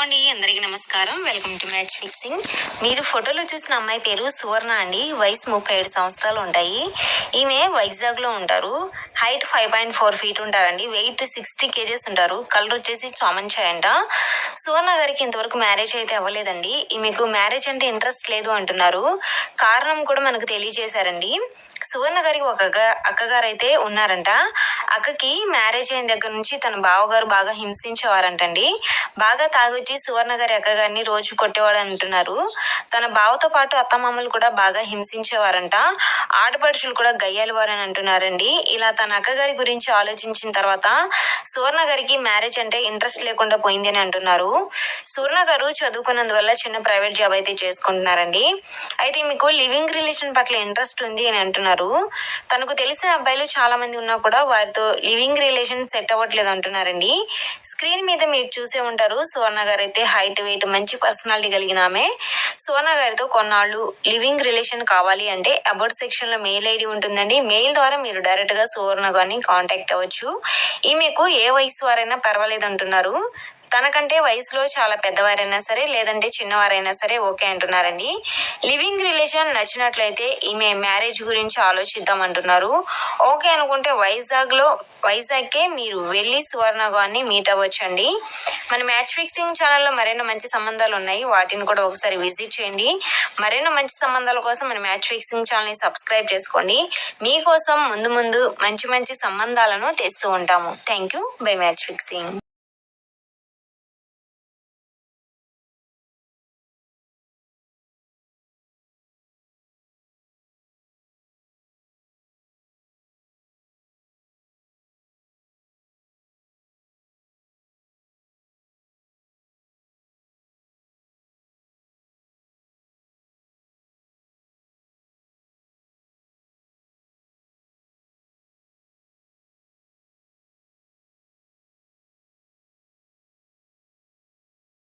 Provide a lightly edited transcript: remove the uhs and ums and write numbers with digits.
అండి, అందరికీ నమస్కారం. Welcome to match fixing. మీరు ఫోటోలో చూసిన అమ్మాయి పేరు సువర్ణ అండి. వయసు 37 సంవత్సరాలు ఉంటాయి. ఈమె వైజాగ్ లో ఉంటారు. హైట్ 5.4 feet ఉంటారండి. వెయిట్ 60 kgs ఉంటారు. కలర్ వచ్చేసి చామన్ చాయ్ అంట. సువర్ణ గారికి ఇంతవరకు మ్యారేజ్ అయితే అవ్వలేదండి. ఈమెకు మ్యారేజ్ అంటే ఇంట్రెస్ట్ లేదు అంటున్నారు. కారణం కూడా మనకు తెలియజేశారండి. సువర్ణ గారికి ఒక అక్కగారు అయితే ఉన్నారంట. అక్కకి మ్యారేజ్ అయిన దగ్గర నుంచి తన బావగారు బాగా హింసించేవారంటండి. బాగా తాగొచ్చి సువర్ణ గారి అక్కగారిని రోజు కొట్టేవాడు అంటున్నారు. తన బావతో పాటు అత్తమామలు కూడా బాగా హింసించేవారంట. ఆడపడుచులు కూడా గయ్యాలి అని అంటున్నారండి. ఇలా తన అక్కగారి గురించి ఆలోచించిన తర్వాత సువర్ణ గారికి మ్యారేజ్ అంటే ఇంట్రెస్ట్ లేకుండా పోయింది అని అంటున్నారు. సువర్ణ గారు చదువుకున్నందువల్ల చిన్న ప్రైవేట్ జాబ్ అయితే చేసుకుంటున్నారండి. అయితే మీకు లివింగ్ రిలేషన్ పట్ల ఇంట్రెస్ట్ ఉంది అని అంటున్నారు. తనకు తెలిసిన అబ్బాయిలు చాలా మంది ఉన్నా కూడా వారితో లివింగ్ రిలేషన్ సెట్ అవ్వట్లేదు అంటున్నారండి. స్క్రీన్ మీద మీరు చూసే ఉంటారు. సువర్ణ గారు అయితే హైట్, వెయిట్, మంచి పర్సనాలిటీ కలిగిన ఆమె. సువర్ణ గారితో కొన్నాళ్ళు లివింగ్ రిలేషన్ కావాలి అంటే అబౌట్ సెక్షన్ లో మెయిల్ ఐడి ఉంటుందండి. మెయిల్ ద్వారా మీరు డైరెక్ట్ గా సువర్ణ గారిని కాంటాక్ట్ అవ్వచ్చు. ఈమెకు ఏ వయసు వారైనా పర్వాలేదు అంటున్నారు. తనకంటే వయసులో చాలా పెద్దవారైనా సరే, లేదంటే చిన్నవారైనా సరే ఓకే అంటున్నారండి. లివింగ్ రిలేషన్ నచ్చినట్లయితే ఈమె మ్యారేజ్ గురించి ఆలోచిద్దాం అంటున్నారు. ఓకే అనుకుంటే వైజాగ్కే మీరు వెళ్ళి సువర్ణ గారిని మీట్ అవ్వచ్చండి. మన మ్యాచ్ ఫిక్సింగ్ ఛానల్లో మరెన్నో మంచి సంబంధాలు ఉన్నాయి. వాటిని కూడా ఒకసారి విజిట్ చేయండి. మరెన్నో మంచి సంబంధాల కోసం మన మ్యాచ్ ఫిక్సింగ్ ఛానల్ని సబ్స్క్రైబ్ చేసుకోండి. మీకోసం ముందు మంచి సంబంధాలను తెస్తూ ఉంటాము. Thank you. By match fixing.